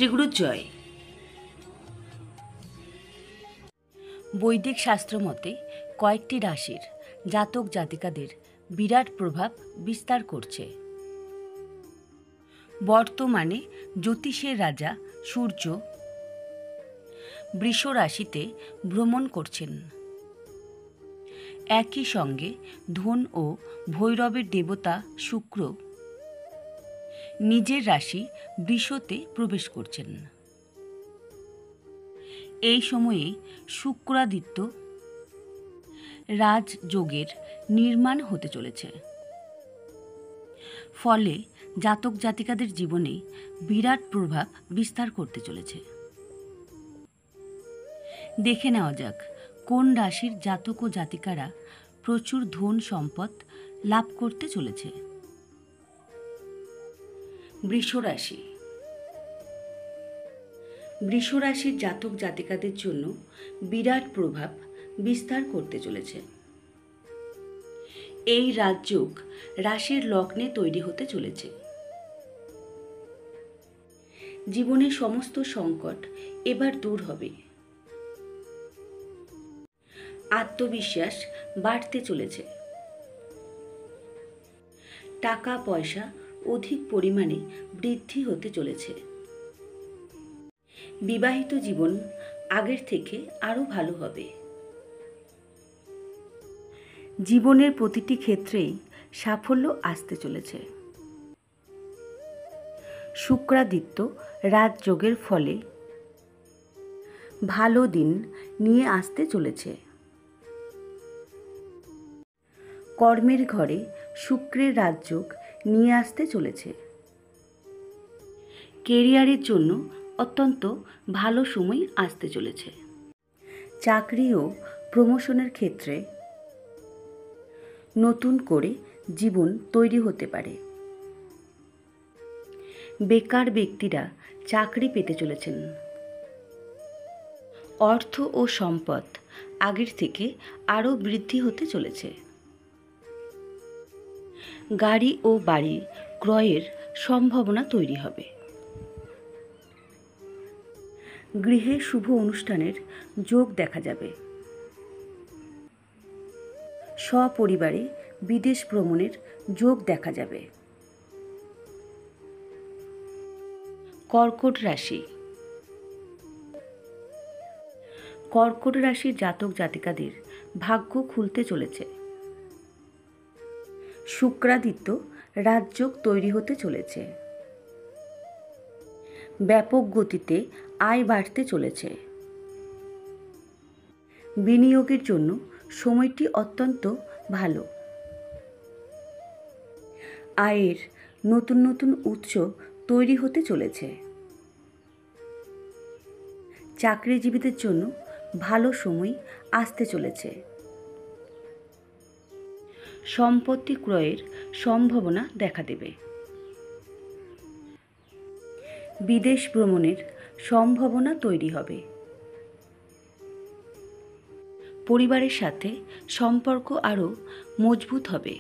শ্রীগুরু জয়। বৈদিক শাস্ত্র মতে কয়েকটি রাশির জাতক জাতিকাদের বিরাট প্রভাব বিস্তার করছে। বর্তমানে জ্যোতিষের রাজা সূর্য বৃষ রাশিতে ভ্রমণ করছেন। একই সঙ্গে ধন ও ভৈরবের দেবতা শুক্র নিজের রাশি বৃষতে প্রবেশ করছেন। এই সময়ে শুক্রাদিত্য রাজযোগের নির্মাণ হতে চলেছে। ফলে জাতক জাতিকাদের জীবনে বিরাট প্রভাব বিস্তার করতে চলেছে। দেখে নেওয়া যাক কোন রাশির জাতক ও জাতিকারা প্রচুর ধন সম্পদ লাভ করতে চলেছে। বৃষ রাশি। বৃষ রাশির জাতক জাতিকাদের জন্য বিরাট প্রভাব বিস্তার করতে চলেছে। এই রাজযোগ রাশির লগ্নে তৈরি হতে চলেছে। জীবনের সমস্ত সংকট এবার দূর হবে। আত্মবিশ্বাস বাড়তে চলেছে। টাকা পয়সা অধিক পরিমাণে বৃদ্ধি হতে চলেছে। বিবাহিত জীবন আগের থেকে আরও ভালো হবে। জীবনের প্রতিটি ক্ষেত্রেই সাফল্য আসতে চলেছে। শুক্রাদিত্য রাজযোগের ফলে ভালো দিন নিয়ে আসতে চলেছে। কর্মের ঘরে শুক্রের রাজযোগ নিয়ে আসতে চলেছে। কেরিয়ারের জন্য অত্যন্ত ভালো সময় আসতে চলেছে। চাকরি ও প্রমোশনের ক্ষেত্রে নতুন করে জীবন তৈরি হতে পারে। বেকার ব্যক্তিরা চাকরি পেতে চলেছেন। অর্থ ও সম্পদ আগের থেকে আরও বৃদ্ধি হতে চলেছে। গাড়ি ও বাড়ি ক্রয়ের সম্ভাবনা তৈরি হবে। গৃহে শুভ অনুষ্ঠানের যোগ দেখা যাবে। সপরিবারে বিদেশ ভ্রমণের যোগ দেখা যাবে। কর্কট রাশি। কর্কট রাশির জাতক জাতিকাদের ভাগ্য খুলতে চলেছে। শুক্রাদিত্য রাজযোগ তৈরি হতে চলেছে। ব্যাপক গতিতে আয় বাড়তে চলেছে। বিনিয়োগের জন্য সময়টি অত্যন্ত ভালো। আয়ের নতুন নতুন উৎস তৈরি হতে চলেছে। চাকরিজীবীদের জন্য ভালো সময় আসতে চলেছে। সম্পত্তি ক্রয়ের সম্ভাবনা দেখা দেবে। বিদেশ ভ্রমণের সম্ভাবনা তৈরি হবে। পরিবারের সাথে সম্পর্ক আরও মজবুত হবে।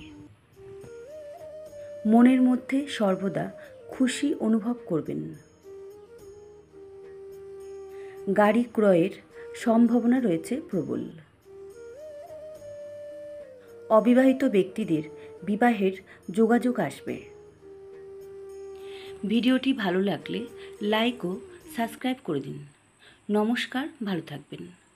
মনের মধ্যে সর্বদা খুশি অনুভব করবেন। গাড়ি ক্রয়ের সম্ভাবনা রয়েছে প্রবল। অবিবাহিত ব্যক্তিদের বিবাহের যোগাযোগ আসবে। ভিডিওটি ভালো লাগলে লাইক ও সাবস্ক্রাইব করে দিন। নমস্কার, ভালো থাকবেন।